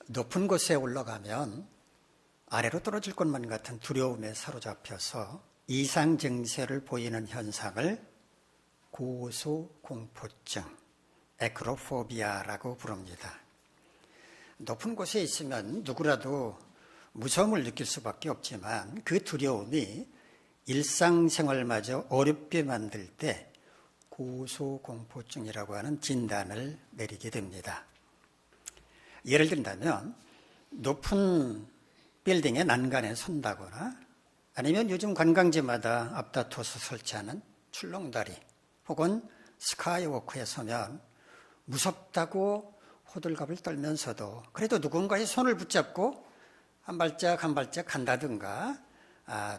높은 곳에 올라가면 아래로 떨어질 것만 같은 두려움에 사로잡혀서 이상 증세를 보이는 현상을 고소공포증, 에크로포비아라고 부릅니다. 높은 곳에 있으면 누구라도 무서움을 느낄 수밖에 없지만 그 두려움이 일상생활마저 어렵게 만들 때 고소공포증이라고 하는 진단을 내리게 됩니다. 예를 든다면 높은 빌딩의 난간에 선다거나 아니면 요즘 관광지마다 앞다퉈서 설치하는 출렁다리 혹은 스카이워크에 서면 무섭다고 호들갑을 떨면서도 그래도 누군가의 손을 붙잡고 한 발짝 한 발짝 간다든가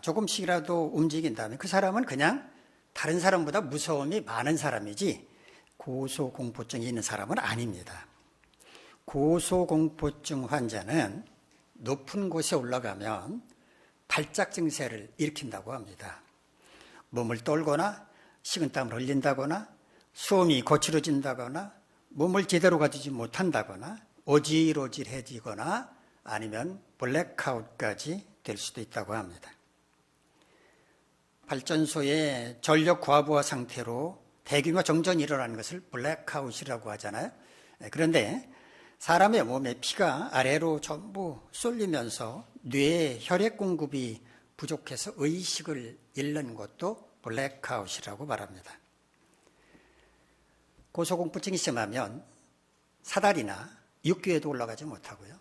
조금씩이라도 움직인다면 그 사람은 그냥 다른 사람보다 무서움이 많은 사람이지 고소공포증이 있는 사람은 아닙니다. 고소공포증 환자는 높은 곳에 올라가면 발작 증세를 일으킨다고 합니다. 몸을 떨거나 식은땀을 흘린다거나 숨이 거칠어진다거나 몸을 제대로 가지지 못한다거나 어질어질해지거나 아니면 블랙아웃까지 될 수도 있다고 합니다. 발전소의 전력 과부하 상태로 대규모 정전이 일어나는 것을 블랙아웃이라고 하잖아요. 그런데 사람의 몸에 피가 아래로 전부 쏠리면서 뇌에 혈액 공급이 부족해서 의식을 잃는 것도 블랙아웃이라고 말합니다. 고소공포증이 심하면 사다리나 육교에도 올라가지 못하고요.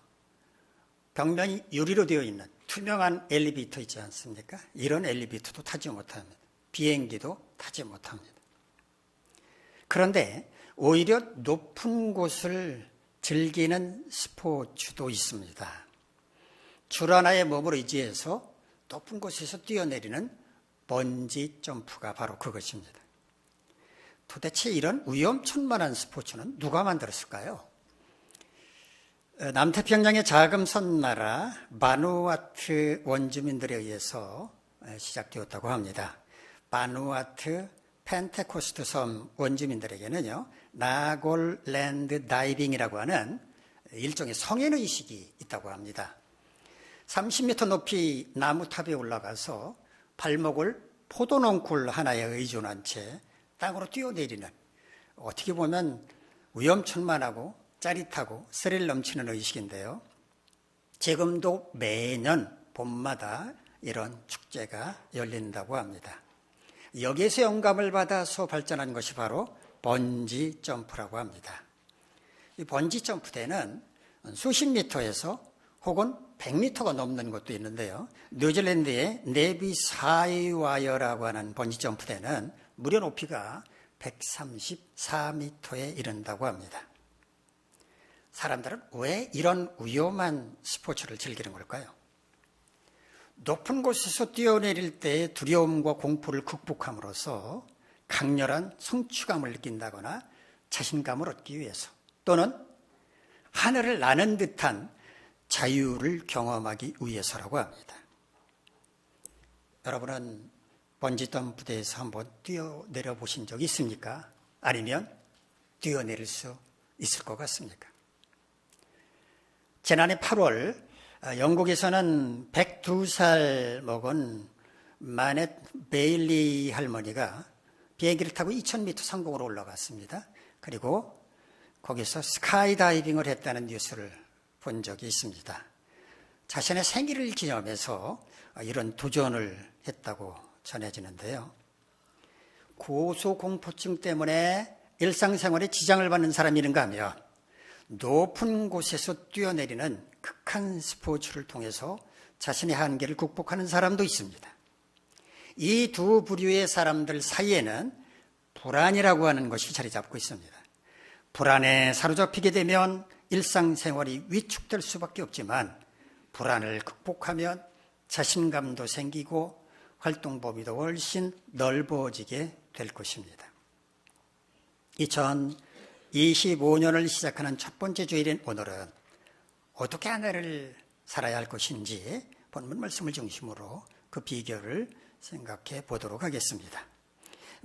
벽면이 유리로 되어 있는 투명한 엘리베이터 있지 않습니까? 이런 엘리베이터도 타지 못합니다. 비행기도 타지 못합니다. 그런데 오히려 높은 곳을 즐기는 스포츠도 있습니다. 줄 하나에 몸을 의지해서 높은 곳에서 뛰어내리는 번지 점프가 바로 그것입니다. 도대체 이런 위험천만한 스포츠는 누가 만들었을까요? 남태평양의 작은 섬나라 바누아투 원주민들에 의해서 시작되었다고 합니다. 바누아투 펜테코스트 섬 원주민들에게는요, 나골랜드 다이빙이라고 하는 일종의 성인의식이 있다고 합니다. 30m 높이 나무탑에 올라가서 발목을 포도농쿨 하나에 의존한 채 땅으로 뛰어내리는, 어떻게 보면 위험천만하고 짜릿하고 스릴 넘치는 의식인데요. 지금도 매년 봄마다 이런 축제가 열린다고 합니다. 여기에서 영감을 받아서 발전한 것이 바로 번지 점프라고 합니다. 이 번지 점프대는 수십 미터에서 혹은 100미터가 넘는 것도 있는데요. 뉴질랜드의 네비 사이와이어라고 하는 번지 점프대는 무려 높이가 134미터에 이른다고 합니다. 사람들은 왜 이런 위험한 스포츠를 즐기는 걸까요? 높은 곳에서 뛰어내릴 때의 두려움과 공포를 극복함으로써 강렬한 성취감을 느낀다거나 자신감을 얻기 위해서, 또는 하늘을 나는 듯한 자유를 경험하기 위해서라고 합니다. 여러분은 번지점프대에서 한번 뛰어내려 보신 적이 있습니까? 아니면 뛰어내릴 수 있을 것 같습니까? 지난해 8월 영국에서는 102살 먹은 마넷 베일리 할머니가 비행기를 타고 2000m 상공으로 올라갔습니다. 그리고 거기서 스카이다이빙을 했다는 뉴스를 본 적이 있습니다. 자신의 생일을 기념해서 이런 도전을 했다고 전해지는데요. 고소공포증 때문에 일상생활에 지장을 받는 사람이 있는가 하면 높은 곳에서 뛰어내리는 극한 스포츠를 통해서 자신의 한계를 극복하는 사람도 있습니다. 이 두 부류의 사람들 사이에는 불안이라고 하는 것이 자리 잡고 있습니다. 불안에 사로잡히게 되면 일상생활이 위축될 수밖에 없지만 불안을 극복하면 자신감도 생기고 활동 범위도 훨씬 넓어지게 될 것입니다. 2025년을 시작하는 첫 번째 주일인 오늘은 어떻게 한 해를 살아야 할 것인지 본문 말씀을 중심으로 그 비결을 생각해 보도록 하겠습니다.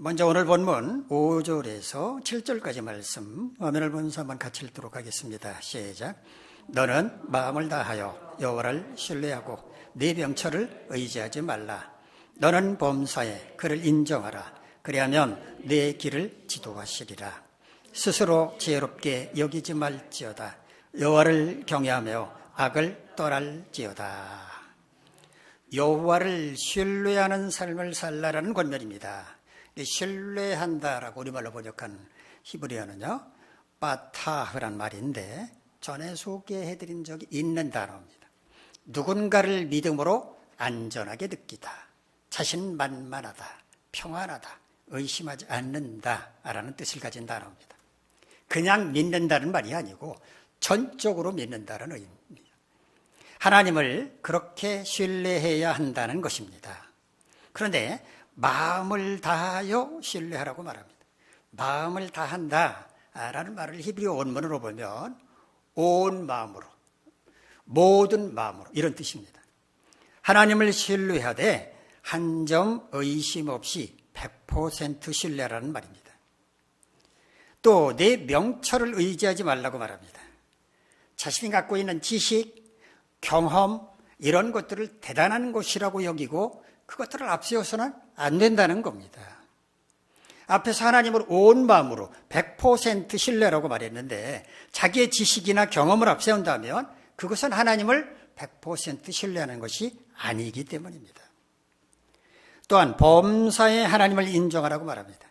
먼저 오늘 본문 5절에서 7절까지 말씀 화면을 보면서 한번 같이 읽도록 하겠습니다. 시작. 너는 마음을 다하여 여호와를 신뢰하고 네 명철을 의지하지 말라. 너는 범사에 그를 인정하라. 그리하면 네 길을 지도하시리라. 스스로 지혜롭게 여기지 말지어다. 여호와를 경외하며 악을 떠날지어다. 여호와를 신뢰하는 삶을 살라라는 권면입니다. 신뢰한다라고 우리말로 번역한 히브리어는요, 바타흐란 말인데 전에 소개해드린 적이 있는 단어입니다. 누군가를 믿음으로 안전하게 느끼다, 자신만만하다, 평안하다, 의심하지 않는다라는 뜻을 가진 단어입니다. 그냥 믿는다는 말이 아니고 전적으로 믿는다는 의미입니다. 하나님을 그렇게 신뢰해야 한다는 것입니다. 그런데 마음을 다하여 신뢰하라고 말합니다. 마음을 다한다라는 말을 히브리어 원문으로 보면 온 마음으로, 모든 마음으로 이런 뜻입니다. 하나님을 신뢰하되 한 점 의심 없이 100% 신뢰라는 말입니다. 또 내 명철을 의지하지 말라고 말합니다. 자신이 갖고 있는 지식, 경험 이런 것들을 대단한 것이라고 여기고 그것들을 앞세워서는 안 된다는 겁니다. 앞에서 하나님을 온 마음으로 100% 신뢰라고 말했는데 자기의 지식이나 경험을 앞세운다면 그것은 하나님을 100% 신뢰하는 것이 아니기 때문입니다. 또한 범사에 하나님을 인정하라고 말합니다.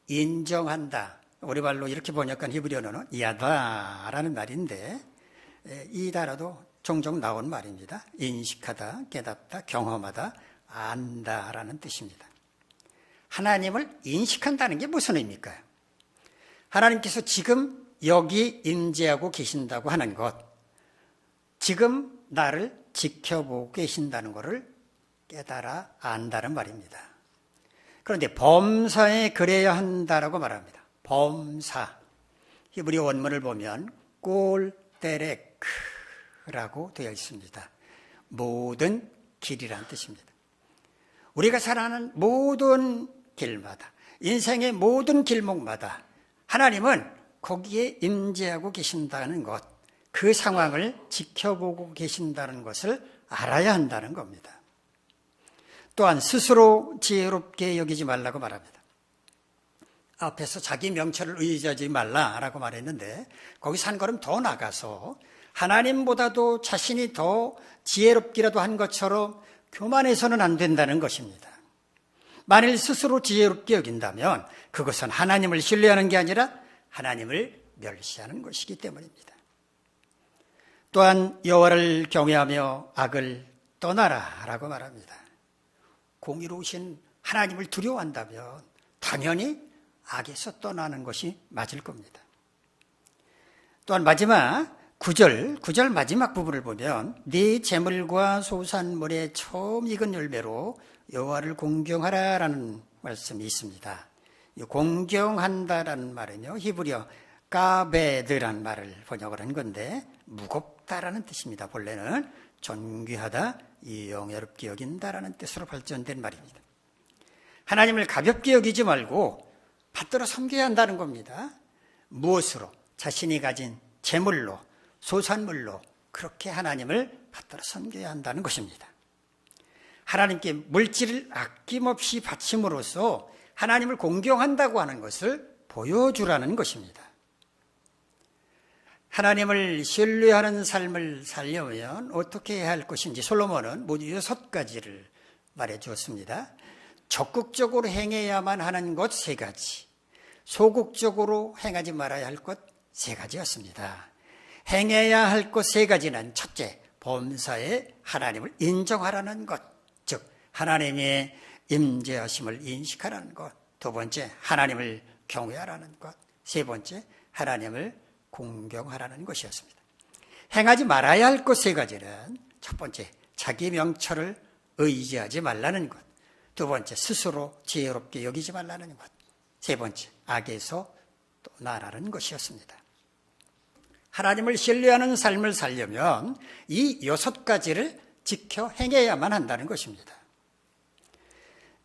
인정한다. 우리 말로 이렇게 번역한 히브리어는 야다라는 말인데 이 단어도 종종 나온 말입니다. 인식하다, 깨닫다, 경험하다, 안다라는 뜻입니다. 하나님을 인식한다는 게 무슨 의미일까요? 하나님께서 지금 여기 임재하고 계신다고 하는 것, 지금 나를 지켜보고 계신다는 것을 깨달아 안다는 말입니다. 그런데 범사에 그래야 한다라고 말합니다. 범사, 히브리 원문을 보면 꼴데렉라고 되어 있습니다. 모든 길이라는 뜻입니다. 우리가 살아가는 모든 길마다, 인생의 모든 길목마다 하나님은 거기에 임재하고 계신다는 것, 그 상황을 지켜보고 계신다는 것을 알아야 한다는 겁니다. 또한 스스로 지혜롭게 여기지 말라고 말합니다. 앞에서 자기 명철을 의지하지 말라라고 말했는데 거기서 한 걸음 더 나가서 하나님보다도 자신이 더 지혜롭기라도 한 것처럼 교만해서는 안 된다는 것입니다. 만일 스스로 지혜롭게 여긴다면 그것은 하나님을 신뢰하는 게 아니라 하나님을 멸시하는 것이기 때문입니다. 또한 여호와를 경외하며 악을 떠나라라고 말합니다. 공의로우신 하나님을 두려워한다면 당연히 악에서 떠나는 것이 맞을 겁니다. 또한 마지막 9절 마지막 부분을 보면 네 재물과 소산물의 처음 익은 열매로 여호와를 공경하라라는 말씀이 있습니다. 공경한다라는 말은요, 히브리어 까베드라는 말을 번역을 한 건데 무겁다라는 뜻입니다. 본래는 존귀하다, 영예롭게 여긴다라는 뜻으로 발전된 말입니다. 하나님을 가볍게 여기지 말고 받들어 섬겨야 한다는 겁니다. 무엇으로? 자신이 가진 재물로, 소산물로 그렇게 하나님을 받들어 섬겨야 한다는 것입니다. 하나님께 물질을 아낌없이 바침으로써 하나님을 공경한다고 하는 것을 보여주라는 것입니다. 하나님을 신뢰하는 삶을 살려면 어떻게 해야 할 것인지 솔로몬은 모두 6가지를 말해 주었습니다. 적극적으로 행해야만 하는 것 3가지, 소극적으로 행하지 말아야 할 것 3가지였습니다. 행해야 할 것 3가지는 첫째, 범사에 하나님을 인정하라는 것, 즉 하나님의 임재하심을 인식하라는 것. 2번째, 하나님을 경외하라는 것. 3번째, 하나님을 공경하라는 것이었습니다. 행하지 말아야 할 것 3가지는 첫 번째, 자기 명철을 의지하지 말라는 것. 2번째, 스스로 지혜롭게 여기지 말라는 것. 3번째, 악에서 떠나라는 것이었습니다. 하나님을 신뢰하는 삶을 살려면 이 6가지를 지켜 행해야만 한다는 것입니다.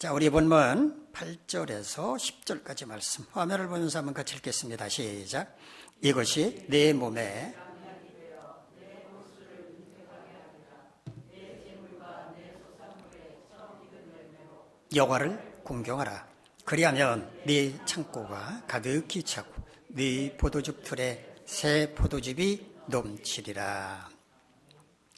자, 우리 본문 8절에서 10절까지 말씀 화면을 보면서 한번 같이 읽겠습니다. 시작. 이것이 내 몸에 여호와를 공경하라. 그리하면 네 창고가 가득히 차고 네 포도즙 틀에 새 포도즙이 넘치리라.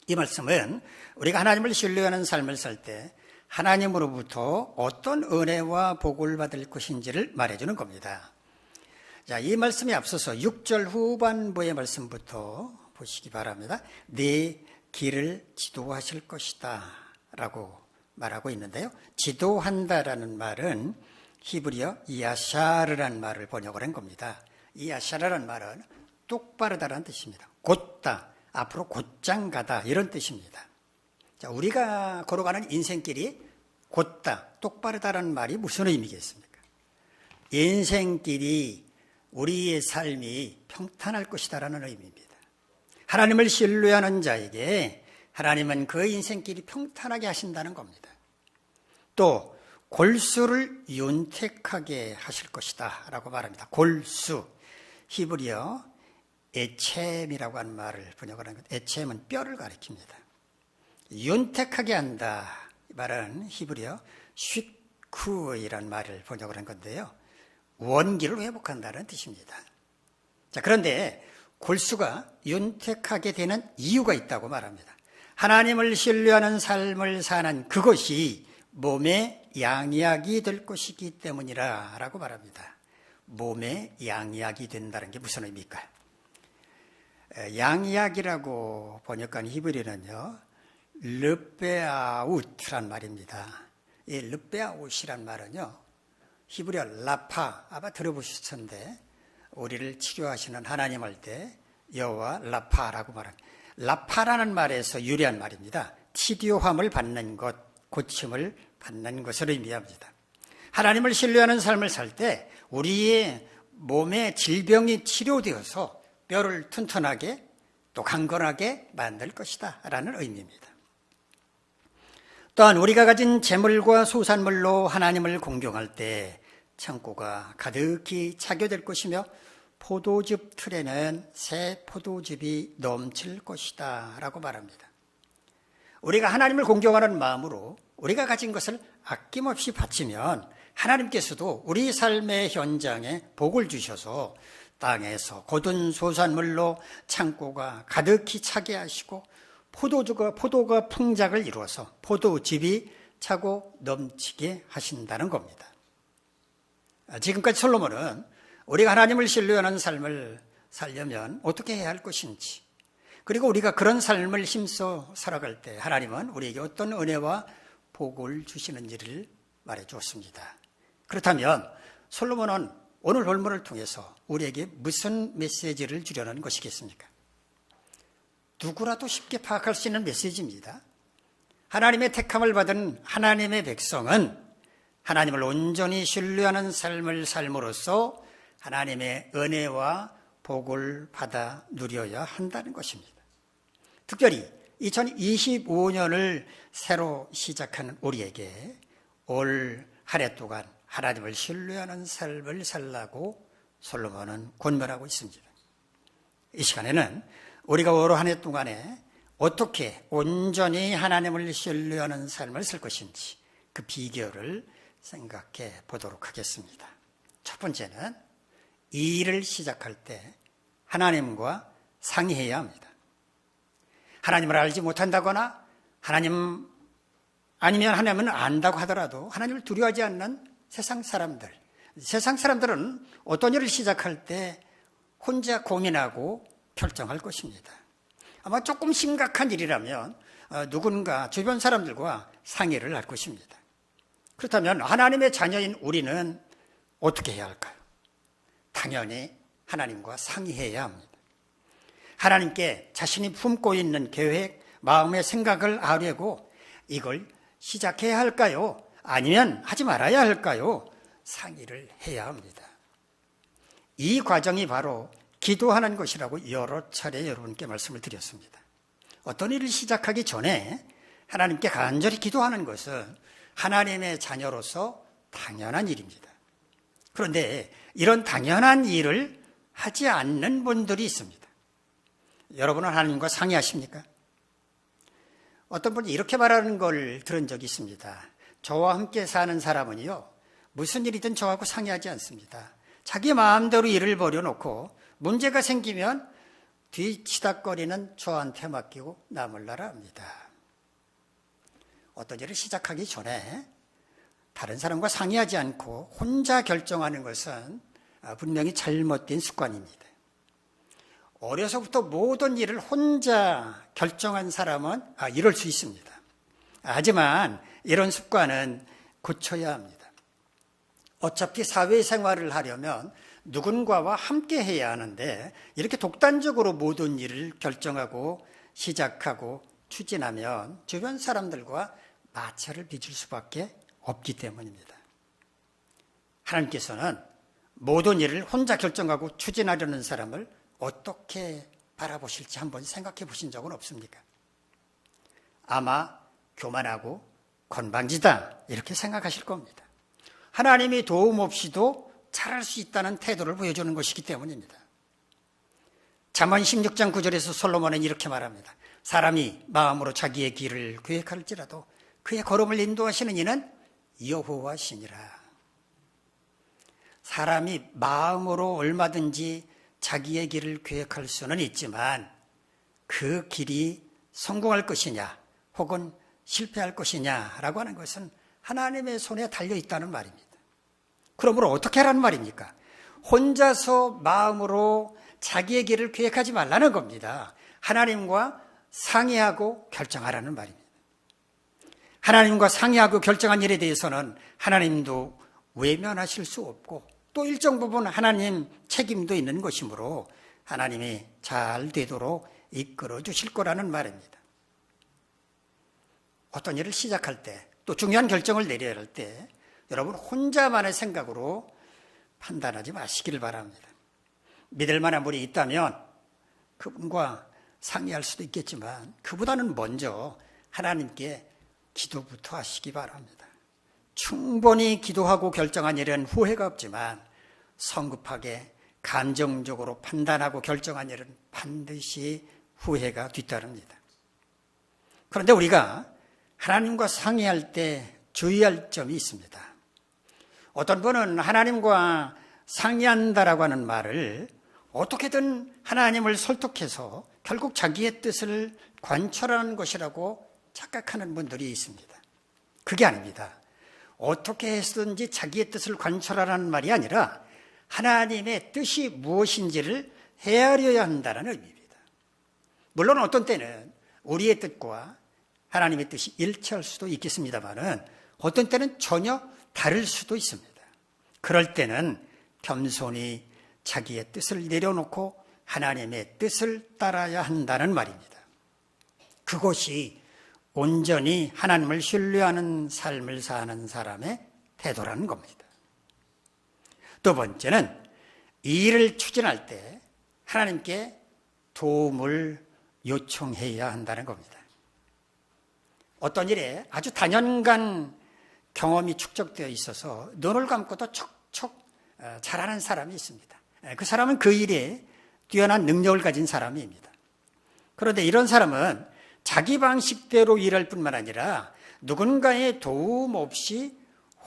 이 말씀은 우리가 하나님을 신뢰하는 삶을 살 때 하나님으로부터 어떤 은혜와 복을 받을 것인지를 말해주는 겁니다. 자, 이 말씀에 앞서서 6절 후반부의 말씀부터 보시기 바랍니다. 네 길을 지도하실 것이다 라고 말하고 있는데요. 지도한다라는 말은 히브리어 야샤르라는 말을 번역을 한 겁니다. 이 야샤르라는 말은 똑바르다라는 뜻입니다. 곧다, 앞으로 곧장 가다 이런 뜻입니다. 자, 우리가 걸어가는 인생길이 곧다, 똑바르다라는 말이 무슨 의미겠습니까? 인생길이 우리의 삶이 평탄할 것이다라는 의미입니다. 하나님을 신뢰하는 자에게 하나님은 그 인생길이 평탄하게 하신다는 겁니다. 또 골수를 윤택하게 하실 것이다 라고 말합니다. 골수, 히브리어 에쳔이라고 하는 말을 번역을 하는 것. 에쳔은 뼈를 가리킵니다. 윤택하게 한다 이 말은 히브리어 슈크이라는 말을 번역을 한 건데요. 원기를 회복한다는 뜻입니다. 자, 그런데 골수가 윤택하게 되는 이유가 있다고 말합니다. 하나님을 신뢰하는 삶을 사는 그것이 몸의 양약이 될 것이기 때문이라 라고 말합니다. 몸의 양약이 된다는 게 무슨 의미일까요? 양약이라고 번역한 히브리어는요, 르베아웃이란 말입니다. 이 르베아웃이란 말은요, 히브리어 라파, 아마 들어보셨을 텐데 우리를 치료하시는 하나님 할 때 여호와 라파라고 말합니다. 라파라는 말에서 유래한 말입니다. 치료함을 받는 것, 고침을 받는 것을 의미합니다. 하나님을 신뢰하는 삶을 살 때 우리의 몸의 질병이 치료되어서 뼈를 튼튼하게 또 강건하게 만들 것이다 라는 의미입니다. 또한 우리가 가진 재물과 소산물로 하나님을 공경할 때 창고가 가득히 차게 될 것이며 포도즙 틀에는 새 포도즙이 넘칠 것이다 라고 말합니다. 우리가 하나님을 공경하는 마음으로 우리가 가진 것을 아낌없이 바치면 하나님께서도 우리 삶의 현장에 복을 주셔서 땅에서 거둔 소산물로 창고가 가득히 차게 하시고 포도가 풍작을 이루어서 포도즙이 차고 넘치게 하신다는 겁니다. 지금까지 솔로몬은 우리가 하나님을 신뢰하는 삶을 살려면 어떻게 해야 할 것인지, 그리고 우리가 그런 삶을 힘써 살아갈 때 하나님은 우리에게 어떤 은혜와 복을 주시는지를 말해 주었습니다. 그렇다면 솔로몬은 오늘 본문을 통해서 우리에게 무슨 메시지를 주려는 것이겠습니까? 누구라도 쉽게 파악할 수 있는 메시지입니다. 하나님의 택함을 받은 하나님의 백성은 하나님을 온전히 신뢰하는 삶을 삶으로써 하나님의 은혜와 복을 받아 누려야 한다는 것입니다. 특별히 2025년을 새로 시작하는 우리에게 올 한 해 동안 하나님을 신뢰하는 삶을 살라고 솔로몬은 권면하고 있습니다. 이 시간에는 우리가 올 한 해 동안에 어떻게 온전히 하나님을 신뢰하는 삶을 살 것인지 그 비결을 생각해 보도록 하겠습니다. 첫 번째는 이 일을 시작할 때 하나님과 상의해야 합니다. 하나님을 알지 못한다거나 하나님을 안다고 하더라도 하나님을 두려워하지 않는 세상 사람들은 어떤 일을 시작할 때 혼자 고민하고 결정할 것입니다. 아마 조금 심각한 일이라면 누군가 주변 사람들과 상의를 할 것입니다. 그렇다면 하나님의 자녀인 우리는 어떻게 해야 할까요? 당연히 하나님과 상의해야 합니다. 하나님께 자신이 품고 있는 계획, 마음의 생각을 아뢰고 이걸 시작해야 할까요? 아니면 하지 말아야 할까요? 상의를 해야 합니다. 이 과정이 바로 기도하는 것이라고 여러 차례 여러분께 말씀을 드렸습니다. 어떤 일을 시작하기 전에 하나님께 간절히 기도하는 것은 하나님의 자녀로서 당연한 일입니다. 그런데 이런 당연한 일을 하지 않는 분들이 있습니다. 여러분은 하나님과 상의하십니까? 어떤 분이 이렇게 말하는 걸 들은 적이 있습니다. 저와 함께 사는 사람은요, 무슨 일이든 저하고 상의하지 않습니다. 자기 마음대로 일을 벌여놓고 문제가 생기면 뒤치다거리는 저한테 맡기고 남을 나라 합니다. 어떤 일을 시작하기 전에 다른 사람과 상의하지 않고 혼자 결정하는 것은 분명히 잘못된 습관입니다. 어려서부터 모든 일을 혼자 결정한 사람은 이럴 수 있습니다. 하지만 이런 습관은 고쳐야 합니다. 어차피 사회생활을 하려면 누군가와 함께 해야 하는데 이렇게 독단적으로 모든 일을 결정하고 시작하고 추진하면 주변 사람들과 마찰을 빚을 수밖에 없기 때문입니다. 하나님께서는 모든 일을 혼자 결정하고 추진하려는 사람을 어떻게 바라보실지 한번 생각해 보신 적은 없습니까? 아마 교만하고 건방지다 이렇게 생각하실 겁니다. 하나님의 도움 없이도 잘할 수 있다는 태도를 보여주는 것이기 때문입니다. 잠언 16장 9절에서 솔로몬은 이렇게 말합니다. 사람이 마음으로 자기의 길을 계획할지라도 그의 걸음을 인도하시는 이는 여호와시니라. 사람이 마음으로 얼마든지 자기의 길을 계획할 수는 있지만 그 길이 성공할 것이냐 혹은 실패할 것이냐라고 하는 것은 하나님의 손에 달려있다는 말입니다. 그러므로 어떻게 하라는 말입니까? 혼자서 마음으로 자기의 길을 계획하지 말라는 겁니다. 하나님과 상의하고 결정하라는 말입니다. 하나님과 상의하고 결정한 일에 대해서는 하나님도 외면하실 수 없고 또 일정 부분 하나님 책임도 있는 것이므로 하나님이 잘 되도록 이끌어 주실 거라는 말입니다. 어떤 일을 시작할 때 또 중요한 결정을 내려야 할 때 여러분 혼자만의 생각으로 판단하지 마시기를 바랍니다. 믿을 만한 분이 있다면 그분과 상의할 수도 있겠지만 그보다는 먼저 하나님께 기도부터 하시기 바랍니다. 충분히 기도하고 결정한 일은 후회가 없지만 성급하게 감정적으로 판단하고 결정한 일은 반드시 후회가 뒤따릅니다. 그런데 우리가 하나님과 상의할 때 주의할 점이 있습니다. 어떤 분은 하나님과 상의한다라고 하는 말을 어떻게든 하나님을 설득해서 결국 자기의 뜻을 관철하는 것이라고 착각하는 분들이 있습니다. 그게 아닙니다. 어떻게 해서든지 자기의 뜻을 관철하라는 말이 아니라 하나님의 뜻이 무엇인지를 헤아려야 한다는 의미입니다. 물론 어떤 때는 우리의 뜻과 하나님의 뜻이 일치할 수도 있겠습니다만은 어떤 때는 전혀 다를 수도 있습니다. 그럴 때는 겸손히 자기의 뜻을 내려놓고 하나님의 뜻을 따라야 한다는 말입니다. 그것이 온전히 하나님을 신뢰하는 삶을 사는 사람의 태도라는 겁니다. 두 번째는 이 일을 추진할 때 하나님께 도움을 요청해야 한다는 겁니다. 어떤 일에 아주 단연간 경험이 축적되어 있어서 눈을 감고도 척척 잘하는 사람이 있습니다. 그 사람은 그 일에 뛰어난 능력을 가진 사람입니다. 그런데 이런 사람은 자기 방식대로 일할 뿐만 아니라 누군가의 도움 없이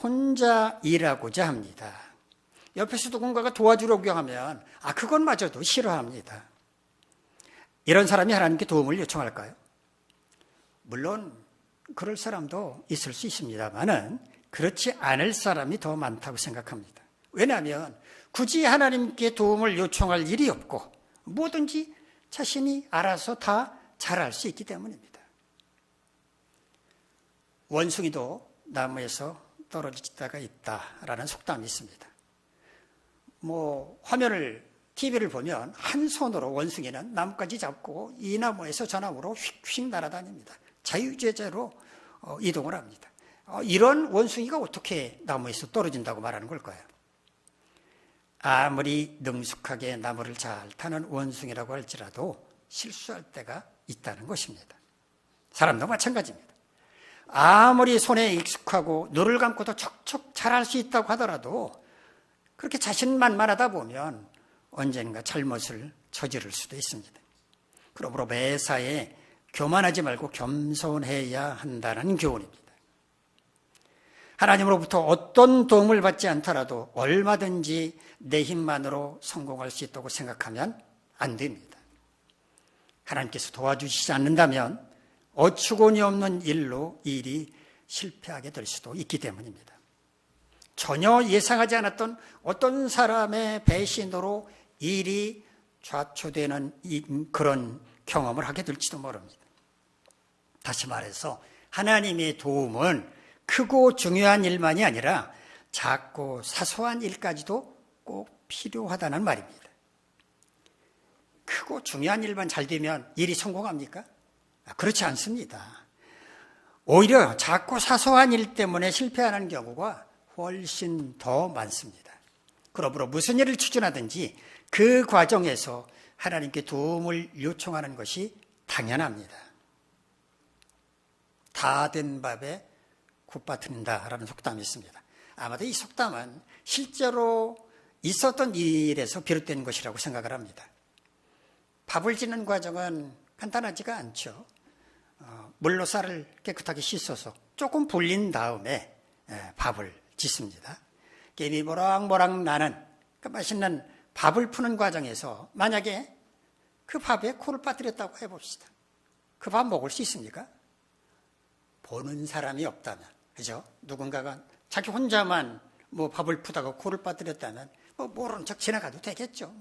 혼자 일하고자 합니다. 옆에서 누군가가 도와주려고 하면 그것마저도 싫어합니다. 이런 사람이 하나님께 도움을 요청할까요? 물론 그럴 사람도 있을 수 있습니다만은 그렇지 않을 사람이 더 많다고 생각합니다. 왜냐하면 굳이 하나님께 도움을 요청할 일이 없고 뭐든지 자신이 알아서 다 잘할 수 있기 때문입니다. 원숭이도 나무에서 떨어지다가 있다라는 속담이 있습니다. TV를 보면 한 손으로 원숭이는 나뭇가지 잡고 이 나무에서 저 나무로 휙휙 날아다닙니다. 자유제재로 이동을 합니다. 이런 원숭이가 어떻게 나무에서 떨어진다고 말하는 걸까요? 아무리 능숙하게 나무를 잘 타는 원숭이라고 할지라도 실수할 때가 있다는 것입니다. 사람도 마찬가지입니다. 아무리 손에 익숙하고 눈을 감고도 척척 잘할 수 있다고 하더라도 그렇게 자신만만하다 보면 언젠가 잘못을 저지를 수도 있습니다. 그러므로 매사에 교만하지 말고 겸손해야 한다는 교훈입니다. 하나님으로부터 어떤 도움을 받지 않더라도 얼마든지 내 힘만으로 성공할 수 있다고 생각하면 안 됩니다. 하나님께서 도와주시지 않는다면 어처구니 없는 일로 일이 실패하게 될 수도 있기 때문입니다. 전혀 예상하지 않았던 어떤 사람의 배신으로 일이 좌초되는 그런 경험을 하게 될지도 모릅니다. 다시 말해서 하나님의 도움은 크고 중요한 일만이 아니라 작고 사소한 일까지도 꼭 필요하다는 말입니다. 크고 중요한 일만 잘 되면 일이 성공합니까? 그렇지 않습니다. 오히려 작고 사소한 일 때문에 실패하는 경우가 훨씬 더 많습니다. 그러므로 무슨 일을 추진하든지 그 과정에서 하나님께 도움을 요청하는 것이 당연합니다. 다 된 밥에 굿받는다라는 속담이 있습니다. 아마도 이 속담은 실제로 있었던 일에서 비롯된 것이라고 생각을 합니다. 밥을 짓는 과정은 간단하지가 않죠. 물로 쌀을 깨끗하게 씻어서 조금 불린 다음에 밥을 짓습니다. 깻이 모락모락 나는 그 맛있는 밥을 푸는 과정에서 만약에 그 밥에 코를 빠뜨렸다고 해봅시다. 그 밥 먹을 수 있습니까? 보는 사람이 없다면, 그죠? 누군가가 자기 혼자만 밥을 푸다가 코를 빠뜨렸다면 모른 척 지나가도 되겠죠.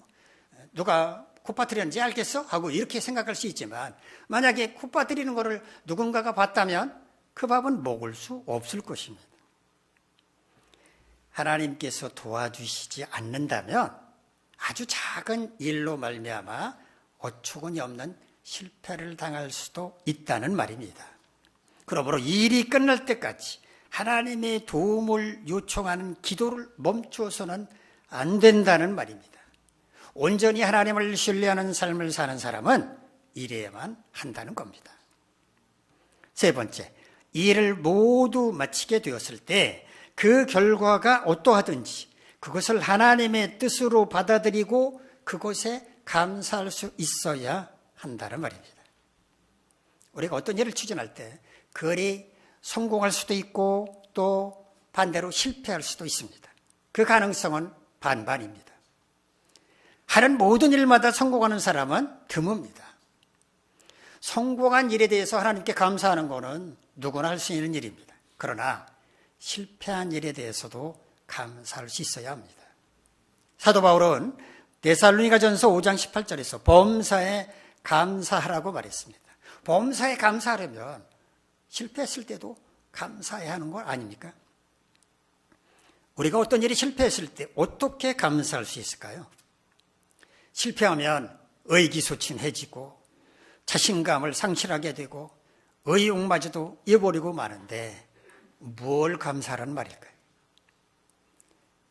누가 코 빠뜨렸는지 알겠어? 하고 이렇게 생각할 수 있지만 만약에 코 빠뜨리는 거를 누군가가 봤다면 그 밥은 먹을 수 없을 것입니다. 하나님께서 도와주시지 않는다면 아주 작은 일로 말미암아 어처구니 없는 실패를 당할 수도 있다는 말입니다. 그러므로 일이 끝날 때까지 하나님의 도움을 요청하는 기도를 멈추어서는 안 된다는 말입니다. 온전히 하나님을 신뢰하는 삶을 사는 사람은 이래야만 한다는 겁니다. 세 번째, 일을 모두 마치게 되었을 때 그 결과가 어떠하든지 그것을 하나님의 뜻으로 받아들이고 그것에 감사할 수 있어야 한다는 말입니다. 우리가 어떤 일을 추진할 때 그 일이 성공할 수도 있고 또 반대로 실패할 수도 있습니다. 그 가능성은 반반입니다. 하는 모든 일마다 성공하는 사람은 드뭅니다. 성공한 일에 대해서 하나님께 감사하는 것은 누구나 할 수 있는 일입니다. 그러나 실패한 일에 대해서도 감사할 수 있어야 합니다. 사도 바울은 데살로니가전서 5장 18절에서 범사에 감사하라고 말했습니다. 범사에 감사하려면 실패했을 때도 감사해야 하는 거 아닙니까? 우리가 어떤 일이 실패했을 때 어떻게 감사할 수 있을까요? 실패하면 의기소침해지고 자신감을 상실하게 되고 의욕마저도 잃어버리고 마는데 뭘 감사하라는 말일까요?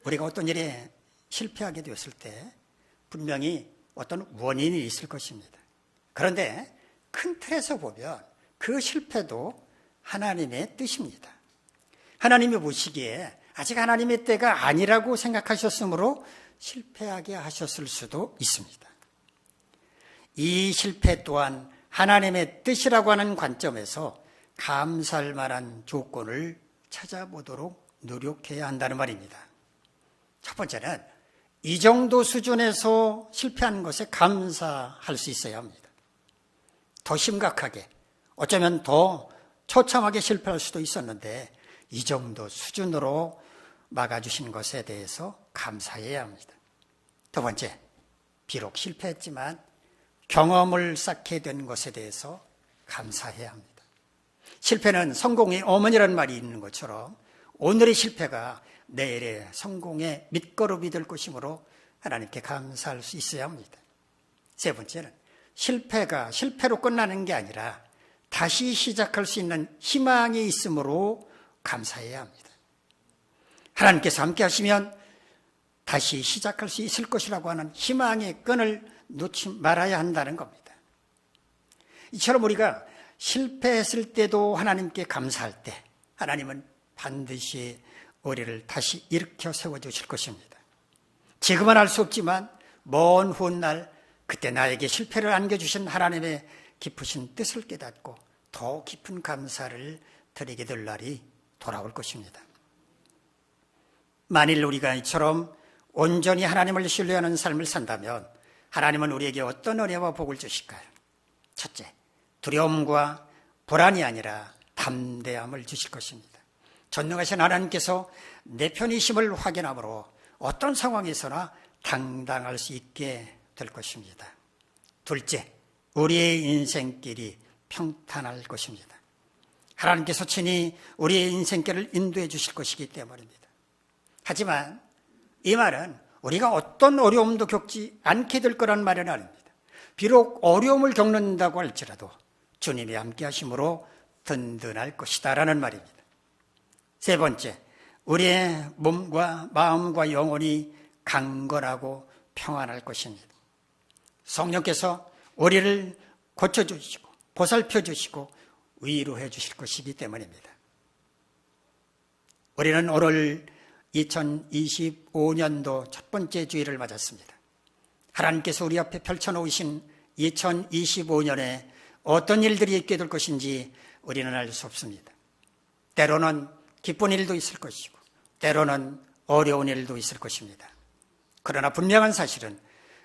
우리가 어떤 일에 실패하게 되었을 때 분명히 어떤 원인이 있을 것입니다. 그런데 큰 틀에서 보면 그 실패도 하나님의 뜻입니다. 하나님이 보시기에 아직 하나님의 때가 아니라고 생각하셨으므로 실패하게 하셨을 수도 있습니다. 이 실패 또한 하나님의 뜻이라고 하는 관점에서 감사할 만한 조건을 찾아보도록 노력해야 한다는 말입니다. 첫 번째는 이 정도 수준에서 실패한 것에 감사할 수 있어야 합니다. 더 심각하게, 어쩌면 더 처참하게 실패할 수도 있었는데 이 정도 수준으로 막아주신 것에 대해서 감사해야 합니다. 두 번째, 비록 실패했지만 경험을 쌓게 된 것에 대해서 감사해야 합니다. 실패는 성공의 어머니라는 말이 있는 것처럼 오늘의 실패가 내일의 성공의 밑거름이 될 것이므로 하나님께 감사할 수 있어야 합니다. 세 번째는 실패가 실패로 끝나는 게 아니라 다시 시작할 수 있는 희망이 있으므로 감사해야 합니다. 하나님께서 함께 하시면 다시 시작할 수 있을 것이라고 하는 희망의 끈을 놓지 말아야 한다는 겁니다. 이처럼 우리가 실패했을 때도 하나님께 감사할 때 하나님은 반드시 우리를 다시 일으켜 세워주실 것입니다. 지금은 알 수 없지만 먼 훗날 그때 나에게 실패를 안겨주신 하나님의 깊으신 뜻을 깨닫고 더 깊은 감사를 드리게 될 날이 돌아올 것입니다. 만일 우리가 이처럼 온전히 하나님을 신뢰하는 삶을 산다면 하나님은 우리에게 어떤 은혜와 복을 주실까요? 첫째, 두려움과 불안이 아니라 담대함을 주실 것입니다. 전능하신 하나님께서 내 편이심을 확인함으로 어떤 상황에서나 당당할 수 있게 될 것입니다. 둘째, 우리의 인생길이 평탄할 것입니다. 하나님께서 친히 우리의 인생길을 인도해 주실 것이기 때문입니다. 하지만 이 말은 우리가 어떤 어려움도 겪지 않게 될 거란 말은 아닙니다. 비록 어려움을 겪는다고 할지라도 주님이 함께 하심으로 든든할 것이다 라는 말입니다. 세 번째, 우리의 몸과 마음과 영혼이 강건하고 평안할 것입니다. 성령께서 우리를 고쳐주시고 보살펴 주시고 위로해 주실 것이기 때문입니다. 우리는 오늘 2025년도 첫 번째 주일을 맞았습니다. 하나님께서 우리 앞에 펼쳐놓으신 2025년에 어떤 일들이 있게 될 것인지 우리는 알 수 없습니다. 때로는 기쁜 일도 있을 것이고 때로는 어려운 일도 있을 것입니다. 그러나 분명한 사실은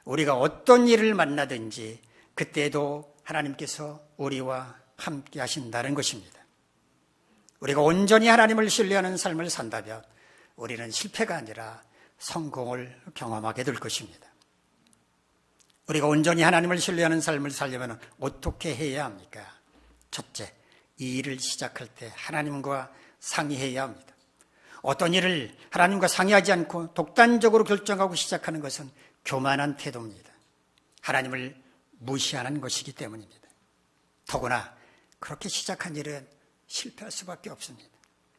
우리가 어떤 일을 만나든지 그때도 하나님께서 우리와 함께 하신다는 것입니다. 우리가 온전히 하나님을 신뢰하는 삶을 산다면 우리는 실패가 아니라 성공을 경험하게 될 것입니다. 우리가 온전히 하나님을 신뢰하는 삶을 살려면 어떻게 해야 합니까? 첫째, 이 일을 시작할 때 하나님과 상의해야 합니다. 어떤 일을 하나님과 상의하지 않고 독단적으로 결정하고 시작하는 것은 교만한 태도입니다. 하나님을 무시하는 것이기 때문입니다. 더구나 그렇게 시작한 일은 실패할 수밖에 없습니다.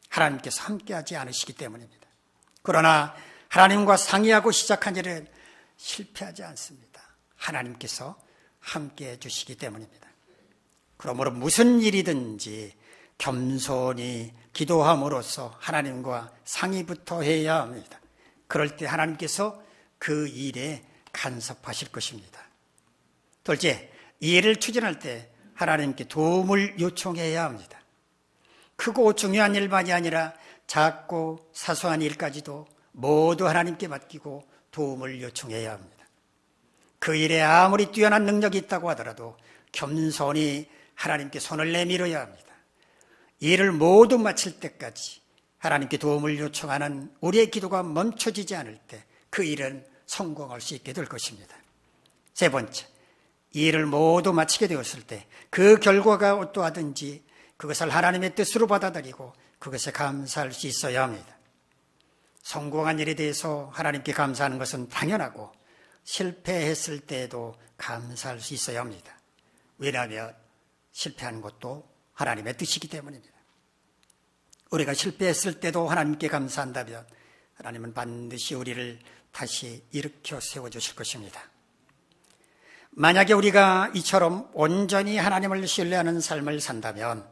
하나님께서 함께하지 않으시기 때문입니다. 그러나 하나님과 상의하고 시작한 일은 실패하지 않습니다. 하나님께서 함께해 주시기 때문입니다. 그러므로 무슨 일이든지 겸손히 기도함으로써 하나님과 상의부터 해야 합니다. 그럴 때 하나님께서 그 일에 간섭하실 것입니다. 둘째, 이 일을 추진할 때 하나님께 도움을 요청해야 합니다. 크고 중요한 일만이 아니라 작고 사소한 일까지도 모두 하나님께 맡기고 도움을 요청해야 합니다. 그 일에 아무리 뛰어난 능력이 있다고 하더라도 겸손히 하나님께 손을 내밀어야 합니다. 이 일을 모두 마칠 때까지 하나님께 도움을 요청하는 우리의 기도가 멈춰지지 않을 때 그 일은 성공할 수 있게 될 것입니다. 세 번째, 이 일을 모두 마치게 되었을 때 그 결과가 어떠하든지 그것을 하나님의 뜻으로 받아들이고 그것에 감사할 수 있어야 합니다. 성공한 일에 대해서 하나님께 감사하는 것은 당연하고 실패했을 때에도 감사할 수 있어야 합니다. 왜냐하면 실패한 것도 하나님의 뜻이기 때문입니다. 우리가 실패했을 때도 하나님께 감사한다면 하나님은 반드시 우리를 다시 일으켜 세워주실 것입니다. 만약에 우리가 이처럼 온전히 하나님을 신뢰하는 삶을 산다면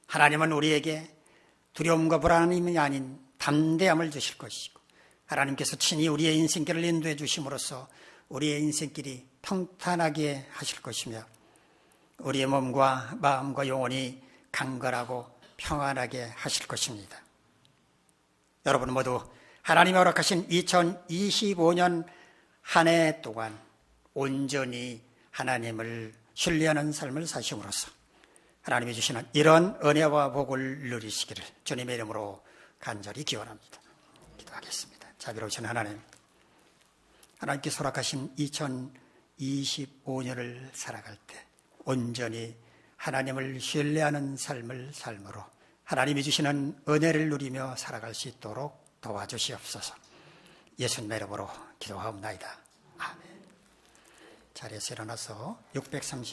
하나님은 우리에게 두려움과 불안함이 아닌 담대함을 주실 것이고 하나님께서 친히 우리의 인생길을 인도해 주심으로써 우리의 인생길이 평탄하게 하실 것이며 우리의 몸과 마음과 영혼이 강건하고 평안하게 하실 것입니다. 여러분 모두 하나님이 허락하신 2025년 한 해 동안 온전히 하나님을 신뢰하는 삶을 사심으로써 하나님이 주시는 이런 은혜와 복을 누리시기를 주님의 이름으로 간절히 기원합니다. 기도하겠습니다. 자비로우신 하나님, 하나님께 허락하신 2025년을 살아갈 때 온전히 하나님을 신뢰하는 삶을 삶으로 하나님이 주시는 은혜를 누리며 살아갈 수 있도록 도와주시옵소서. 예수님의 이름으로 기도하옵나이다. 아멘. 자리에서 일어나서 630